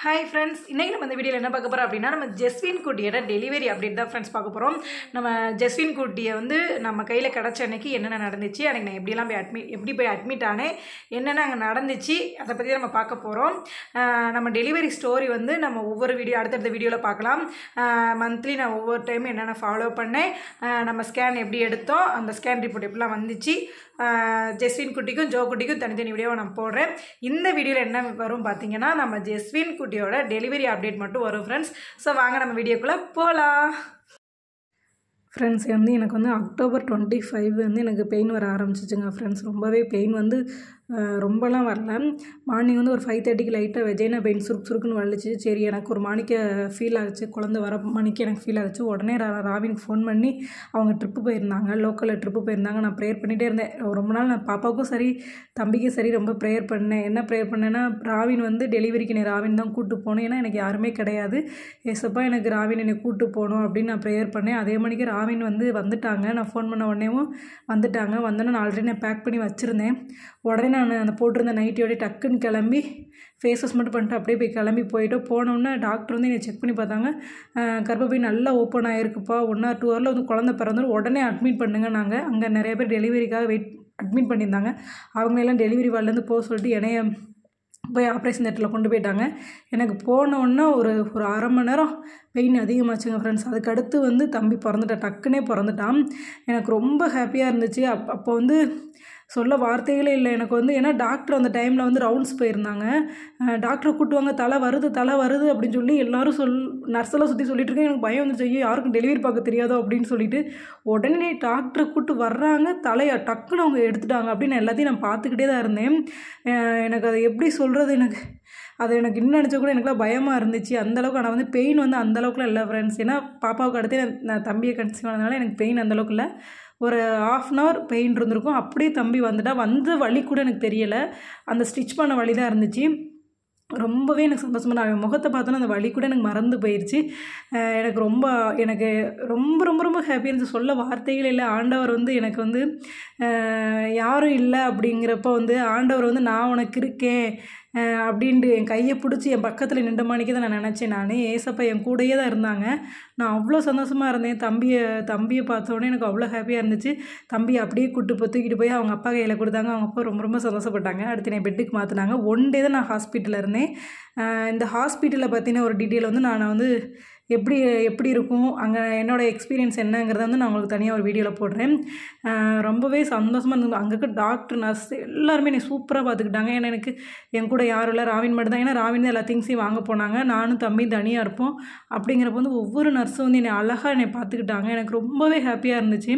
Hi friends, இன்றைக்கி நம்ம இந்த வீடியோவில் என்ன பார்க்க போகிறோம் அப்படின்னா, நம்ம ஜெஸ்வின் குட்டியோட டெலிவரி அப்டேட் தான் ஃப்ரெண்ட்ஸ் பார்க்க போகிறோம். நம்ம ஜெஸ்வின் குட்டியை வந்து நம்ம கையில் கிடச்ச அன்றைக்கி என்னென்ன நடந்துச்சு, அன்றைக்கி நான் எப்படிலாம் போய் அட்மிட் ஆனேன், என்னென்ன அங்கே நடந்துச்சு, அதை பற்றி நம்ம பார்க்க போகிறோம். நம்ம டெலிவரி ஸ்டோரி வந்து நம்ம ஒவ்வொரு அடுத்தடுத்த வீடியோவில் பார்க்கலாம். மந்த்லி நான் ஒவ்வொரு டைமும் என்னென்ன ஃபாலோ பண்ணேன், நம்ம ஸ்கேன் எப்படி எடுத்தோம், அந்த ஸ்கேன் ரிப்போர்ட் எப்படிலாம் வந்துச்சு, ஜெஸ்வின் குட்டிக்கும் ஜோ குட்டிக்கும் தனித்தனி வீடியோவை நான் போடுறேன். இந்த வீடியோவில் என்ன வரும் பார்த்தீங்கன்னா, நம்ம ஜெஸ்வின் குட்டியோட டெலிவரி அப்டேட் மட்டும் வரும் ஃப்ரெண்ட்ஸ். ஸோ வாங்க நம்ம வீடியோக்குள்ளே போகலாம். ஃப்ரெண்ட்ஸ் வந்து எனக்கு வந்து October 25 வந்து எனக்கு பெயின் வர ஆரம்பிச்சிச்சுங்க ஃப்ரெண்ட்ஸ். ரொம்பவே பெயின் வந்து ரொம்பலாம் வரல. மார்னிங் வந்து ஒரு 5:30க்கு லைட்டாக வெஜைனா பெயின் சுருக்குன்னு வலிச்சு. சரி, எனக்கு ஒரு மணிக்கு ஃபீல் ஆகிடுச்சு, குழந்தை வர மணிக்கு எனக்கு ஃபீல் ஆகிடுச்சு. உடனே ராவினுக்கு ஃபோன் பண்ணி அவங்க ட்ரிப்பு போயிருந்தாங்க, லோக்கலில் ட்ரிப்பு போயிருந்தாங்க. நான் ப்ரேயர் பண்ணிகிட்டே இருந்தேன் ரொம்ப நாள். நான் பாப்பாவுக்கும் சரி தம்பிக்கும் சரி ரொம்ப ப்ரேயர் பண்ணேன். என்ன ப்ரேயர் பண்ணேன்னா, ராவின் வந்து டெலிவரிக்கு நீ ராவின் தான் கூப்பிட்டு போகணும், ஏன்னா எனக்கு யாருமே கிடையாது. ஏசப்பா எனக்கு ராவின் என்னை கூப்பிட்டு போகணும் அப்படின்னு நான் ப்ரேயர் பண்ணேன். அதே மணிக்கு ராவின் வந்து வந்துட்டாங்க. நான் ஃபோன் பண்ண உடனேவும் வந்துட்டாங்க. வந்தோன்னே நான் ஆல்ரெடி நான் பேக் பண்ணி வச்சுருந்தேன். உடனே நான் அந்த போட்டிருந்த நைட்டியோட டக்குன்னு கிளம்பி ஃபேஸஸ் மட்டும் பண்ணிட்டு அப்படியே போய் கிளம்பி போனோன்னே டாக்டர் வந்து என்னை செக் பண்ணி பார்த்தாங்க. கர்ப்பப்பை நல்லா ஓப்பன் ஆகிருக்குப்பா, 1 or 2 ஹவரில் வந்து குழந்தை பிறந்தாலும் உடனே அட்மிட் பண்ணுங்க. நாங்கள் அங்கே நிறைய பேர் டெலிவரிக்காக அட்மிட் பண்ணியிருந்தாங்க. அவங்களெல்லாம் டெலிவரி வார்டுலேருந்து போக சொல்லிட்டு என்னைய போய் ஆப்ரேஷன் தேட்டரில் கொண்டு போயிட்டாங்க. எனக்கு போனோன்னே ஒரு 1/2 மணி நேரம் பெயின் அதிகமாச்சுங்க ஃப்ரெண்ட்ஸ். அதுக்கடுத்து வந்து தம்பி டக்குன்னே பிறந்துட்டான். எனக்கு ரொம்ப ஹாப்பியாக இருந்துச்சு. அப்போ வந்து சொல்ல வார்த்தைகளே இல்லை எனக்கு வந்து. ஏன்னா டாக்டர் அந்த டைமில் வந்து ரவுண்ட்ஸ் போயிருந்தாங்க. டாக்டரை கூட்டுவாங்க, தலை வருது அப்படின்னு சொல்லி எல்லோரும் நர்ஸெல்லாம் சுற்றி சொல்லிட்டு இருக்கேன். எனக்கு பயம் வந்துச்சு, ஐயோ யாருக்கும் டெலிவரி பார்க்க தெரியாதோ அப்படின்னு சொல்லிட்டு. உடனே டாக்டரை கூட்டு வர்றாங்க, தலையை டக்குன்னு அவங்க எடுத்துட்டாங்க அப்படின்னு எல்லாத்தையும் நான் பார்த்துக்கிட்டே தான் இருந்தேன். எனக்கு அதை எப்படி சொல்கிறது, எனக்கு இன்னும் நினச்சா கூட எனக்குலாம் பயமாக இருந்துச்சு அந்தளவுக்கு. ஆனால் வந்து பெயின் வந்து அந்தளவுக்குலாம் இல்லை ஃப்ரெண்ட்ஸ். ஏன்னா பாப்பாவுக்கு அடுத்து நான் தம்பியை கன்சீவ் ஆனதுனால எனக்கு பெயின் அந்தளவுக்கு இல்லை. ஒரு 1/2 அன் ஹவர் பெயின் இருந்திருக்கும். அப்படியே தம்பி வந்த வலி கூட எனக்கு தெரியலை. அந்த ஸ்டிச் பண்ண வலி தான் இருந்துச்சு. ரொம்பவே எனக்கு சந்தோஷமாக, நான் முகத்தை பார்த்தோன்னா அந்த வலி கூட எனக்கு மறந்து போயிடுச்சு. எனக்கு ரொம்ப ரொம்ப ரொம்ப ஹாப்பியாக இருந்துச்சு. சொல்ல வார்த்தைகள் இல்லை. ஆண்டவர் வந்து எனக்கு வந்து யாரும் இல்லை அப்படிங்கிறப்ப வந்து ஆண்டவர் வந்து நான் உனக்கு இருக்கேன் அப்படின்ட்டு என் கையை பிடிச்சி என் பக்கத்தில் நின்ற மாணிக்கே தான் நான் நினச்சேன். ஏசப்பா என் கூடையே தான் இருந்தாங்க. நான் அவ்வளோ சந்தோஷமாக இருந்தேன். தம்பியை பார்த்தோன்னே எனக்கு அவ்வளோ ஹாப்பியாக இருந்துச்சு. தம்பியை அப்படியே தூக்கிட்டு போய் அவங்க அப்பா கையில் கொடுத்தாங்க. அவங்க அப்பா ரொம்ப ரொம்ப சந்தோஷப்பட்டாங்க. அடுத்து நான் பெட்டுக்கு மாற்றினாங்க. 1 டே தான் நான் ஹாஸ்பிட்டலில் இருந்தேன். இந்த ஹாஸ்பிட்டலில் பற்றின ஒரு டீட்டெயில் வந்து நான் வந்து எப்படி இருக்கும், அங்கே என்னோடய எக்ஸ்பீரியன்ஸ் என்னங்கிறத வந்து நான் உங்களுக்கு தனியாக ஒரு வீடியோவில் போடுறேன். ரொம்பவே சந்தோஷமாக இருந்தது. அங்கே இருக்க டாக்டர் நர்ஸ் எல்லாருமே என்னை சூப்பராக பார்த்துக்கிட்டாங்க. ஏன்னா எனக்கு என் கூட யாரும் இல்லை, ராவின் மட்டும் தான். ஏன்னா ராவின் தான் எல்லா திங்ஸையும் வாங்க போனாங்க. நானும் தம்பி தனியாக இருப்போம். அப்படிங்கிறப்ப வந்து ஒவ்வொரு நர்ஸும் வந்து என்னை அழகாக என்னை பார்த்துக்கிட்டாங்க. எனக்கு ரொம்பவே ஹாப்பியாக இருந்துச்சு.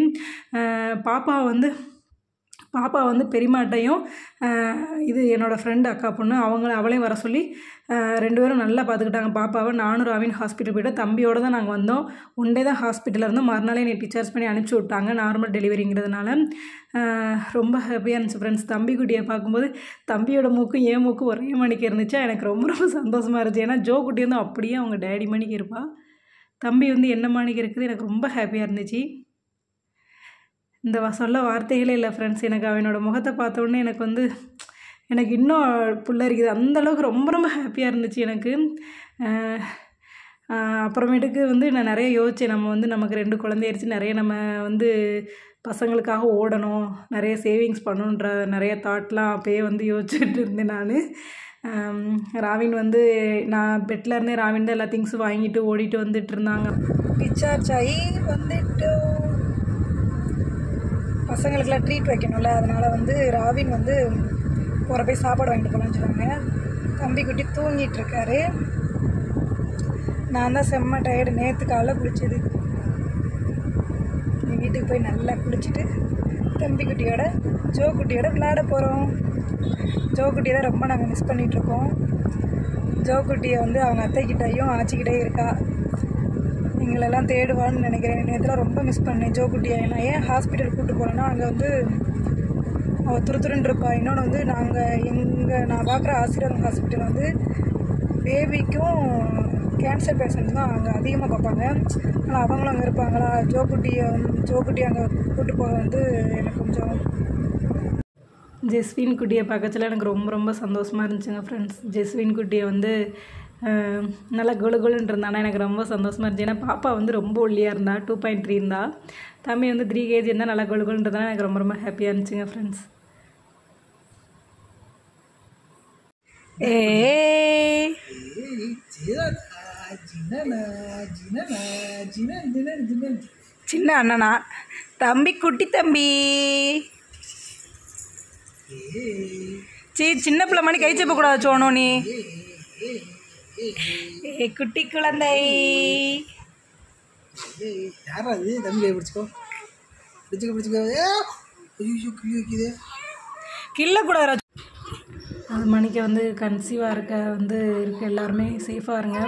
பாப்பா வந்து பெரியமாட்டையும் இது என்னோடய ஃப்ரெண்டு அக்கா பொண்ணு அவளையும் வர சொல்லி 2 பேரும் நல்லா பார்த்துக்கிட்டாங்க பாப்பாவை. நானும் ராவின் ஹாஸ்பிட்டல் போய்ட்டு தம்பியோடு தான் நாங்கள் வந்தோம். 1 டே தான் ஹாஸ்பிட்டலில் இருந்தோம். மறுநாளே என்னை டிஸ்சார்ஜ் பண்ணி அனுப்பிச்சி விட்டாங்க, நார்மல் டெலிவரிங்கிறதுனால. ரொம்ப ஹாப்பியாக இருந்துச்சு ஃப்ரெண்ட்ஸ். தம்பி குட்டியை பார்க்கும்போது தம்பியோட மூக்கும் என் மூக்கும் ஒரே மணிக்கு இருந்துச்சு. எனக்கு ரொம்ப ரொம்ப சந்தோஷமாக இருந்துச்சு. ஏன்னா ஜோ குட்டி வந்து அப்படியே அவங்க டேடி மணிக்கு இருப்பாள், தம்பி வந்து என்ன மணிக்கு இருக்குது. எனக்கு ரொம்ப ஹாப்பியாக இருந்துச்சு. இந்த சொல்ல வார்த்தைகளே இல்லை ஃப்ரெண்ட்ஸ். எனக்கு அவனோட முகத்தை பார்த்தோன்னே எனக்கு இன்னும் புல்லரிக்குது. அந்தளவுக்கு ரொம்ப ரொம்ப ஹாப்பியாக இருந்துச்சு எனக்கு. அப்புறமேட்டுக்கு வந்து நான் நிறைய யோசித்தேன். நம்ம வந்து நமக்கு 2 குழந்தையாயிருச்சு, நிறைய நம்ம வந்து பசங்களுக்காக ஓடணும், நிறைய சேவிங்ஸ் பண்ணணுன்ற நிறைய தாட்லாம் அப்போயே வந்து யோசிச்சுட்டு இருந்தேன் நான். ராவின் வந்து நான் பெட்டில் இருந்தே ராவின் தான் எல்லா திங்ஸும் வாங்கிட்டு ஓடிட்டு வந்துட்டு இருந்தாங்க. டிஸ்சார்ஜ் ஆகி வந்துட்டு பசங்களுக்கெல்லாம் ட்ரீட் வைக்கணும்ல, அதனால் வந்து ராவின் வந்து போய் சாப்பாடு வாங்கிட்டு போகலான்னு சொன்னாங்க. தம்பி குட்டி தூங்கிட்டுருக்காரு. நான் தான் செம்ம டயர்டு. நேற்று காலைல குளிச்சது. வீட்டுக்கு போய் நல்லா குளிச்சுட்டு தம்பி குட்டியோட ஜோ குட்டியோட விளையாட போகிறோம். ஜோ குட்டியை தான் ரொம்ப நாங்கள் மிஸ் பண்ணிகிட்ருக்கோம். ஜோ குட்டியை வந்து அவங்க அத்தைக்கிட்டையும் ஆச்சிக்கிட்டே இருக்கா. எங்களெல்லாம் தேடுவான்னு நினைக்கிறேன். நேற்றுலாம் ரொம்ப மிஸ் பண்ணேன் ஜோ குட்டியை. நான் ஏன் ஹாஸ்பிட்டல் கூப்பிட்டு போனேன்னா, அங்கே வந்து அவள் துருத்துருன்னு இருப்பா. இன்னொன்று வந்து நான் பார்க்குற ஆசீர்வாதம் ஹாஸ்பிட்டல் வந்து பேபிக்கும் கேன்சர் பேஷண்ட் தான் அங்கே அதிகமாக பார்ப்பாங்க. ஆனால் அவங்களும் அங்கே இருப்பாங்களா. ஜோ குட்டி அங்கே கூப்பிட்டு போக வந்து எனக்கு கொஞ்சம் ஜெஸ்வின் குட்டியை பார்க்கறதுல எனக்கு ரொம்ப ரொம்ப சந்தோஷமாக இருந்துச்சுங்க ஃப்ரெண்ட்ஸ். ஜெஸ்வின் குட்டியை வந்து நல்லா கொலுன்னு இருந்தானா எனக்கு ரொம்ப சந்தோஷமாக இருந்துச்சு. ஏன்னா பாப்பா வந்து ரொம்ப ஒல்லியாக இருந்தா, 2.3 இருந்தா. தம்பி வந்து 3 kg இருந்தால் நல்லா கொலுன்னு இருந்தால் எனக்கு ரொம்ப ரொம்ப ஹாப்பியாக இருந்துச்சுங்க ஃப்ரெண்ட்ஸ். சின்ன அண்ணனா தம்பி, குட்டி தம்பி, சின்ன பிள்ளை மணி கை சப்ப கூடாது சோனோ நீ. குட்டி குழந்தை கில்ல கூடாது. அது மணிக்கு வந்து கன்சீவாக இருக்க எல்லாருமே சேஃபாக இருங்க,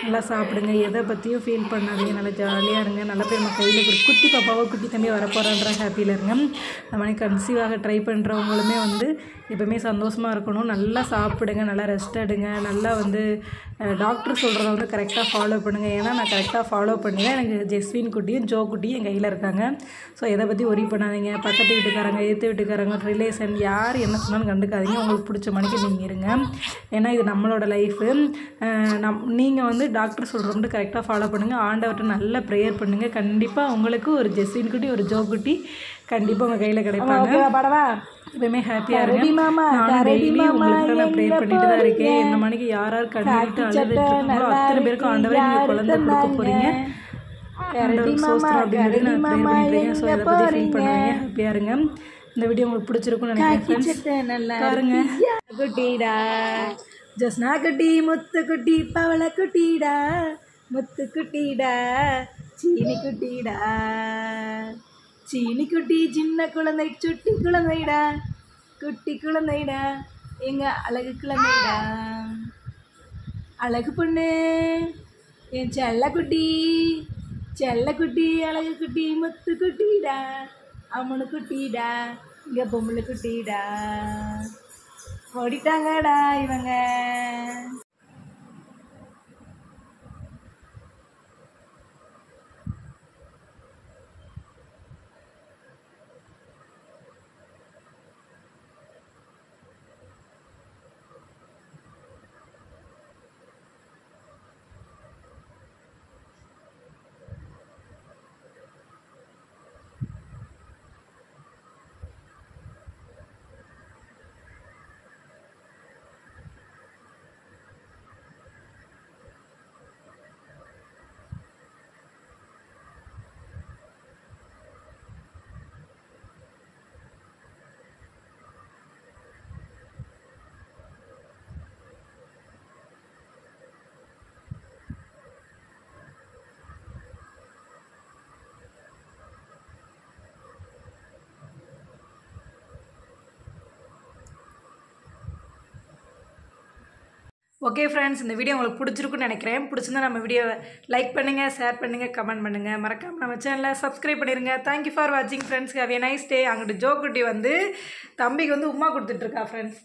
நல்லா சாப்பிடுங்க, எதை பற்றியும் ஃபீல் பண்ணாதீங்க, நல்லா ஜாலியாக இருங்க, நல்லா போய் நம்ம கையில் ஒரு குட்டி பாப்பாவோ குட்டி தம்பி வரப்போகிறான்ற ஹாப்பியில் இருங்க. அந்த மாதிரி கன்சீவாக ட்ரை பண்ணுறவங்களுமே வந்து எப்போவுமே சந்தோஷமாக இருக்கணும். நல்லா சாப்பிடுங்க, நல்லா ரெஸ்ட் எடுங்க, நல்லா வந்து டாக்டர் சொல்கிறத வந்து கரெக்டாக ஃபாலோ பண்ணுங்கள். ஏன்னா நான் கரெக்டாக ஃபாலோ பண்ணி தான் எனக்கு ஜெஸ்வின் குட்டியும் ஜோ குட்டியும் என் கையில் இருக்காங்க. ஸோ எதை பற்றி ஒரி பண்ணாதீங்க. பக்கத்து வீட்டுக்காரங்க, எதிர்த்து வீட்டுக்காரங்க, ரிலேஷன் யார் என்ன சொன்னாலும் கண்டுக்காதீங்க. உங்களுக்கு பிடிச்ச மணிக்கு நீங்கள் இருங்க. ஏன்னா இது நம்மளோட லைஃபு. நீங்கள் வந்து டாக்டர் சொல்கிற மட்டும் கரெக்டாக ஃபாலோ பண்ணுங்கள். ஆண்டவர்கிட்ட நல்லா ப்ரேயர் பண்ணுங்கள். கண்டிப்பாக உங்களுக்கு ஒரு ஜெஸ்வின் குட்டி ஒரு ஜோ குட்டி கண்டிப்பாக உங்கள் கையில் கிடைப்பாங்க. எப்பவுமே ஹாப்பியாக இருங்க. நானும் டெய்லி உங்களுக்கு நான் ப்ரே பண்ணிட்டு தான் இருக்கேன். இந்த மணிக்கு யார் கண்டுகிட்டு அழுதுட்டு இருக்காங்களோ அத்தனை பேருக்கு ஆண்டவரை நீங்கள் குழந்தை கொடுக்க போகிறீங்க. ஆண்டவருக்கு சோஸ்திரம் அப்படின்னு நான் ப்ரே பண்ணிட்டுருக்கேன். ஸோ இதை பற்றி ஃபீல் பண்ணுவீங்க, ஹாப்பியாக இருங்க. இந்த வீடியோ உங்களுக்கு பிடிச்சிருக்கும்னு நினைக்கிறேன். பாருங்க, குட்டிடா ஜஸ்னா குட்டி, முத்து குட்டி, பவள குட்டிடா, முத்து குட்டிடா, சீனி குட்டிடா, சீனி குட்டி, சின்ன குழந்தை, சுட்டி குழந்தைடா, குட்டி குழந்தைடா, எங்க அழகு குழந்தைடா, அழகு பொண்ணு, என் செல்லக்குட்டி, செல்லக்குட்டி, அழகு குட்டி, முத்து குட்டிடா, அம்மனு குட்டிடா, இங்கே பொம்பளை குட்டிடா, ஓடிட்டாங்கடா இவங்க. ஓகே ஃப்ரெண்ட்ஸ், இந்த வீடியோ உங்களுக்கு பிடிச்சிருக்குன்னு நினைக்கிறேன். பிடிச்சிருந்தா நம்ம வீடியோவை லைக் பண்ணுங்கள், ஷேர் பண்ணுங்கள், கமெண்ட் பண்ணுங்கள். மறக்காமல் நம்ம சேனலை சப்ஸ்கிரைப் பண்ணிடுங்க. தேங்க்யூ ஃபார் வாட்சிங் friends. Have a nice day. அங்கிட்டு ஜோ குட்டி வந்து தம்பிக்கு வந்து உமா கொடுத்துட்ருக்கா ஃப்ரெண்ட்ஸ்.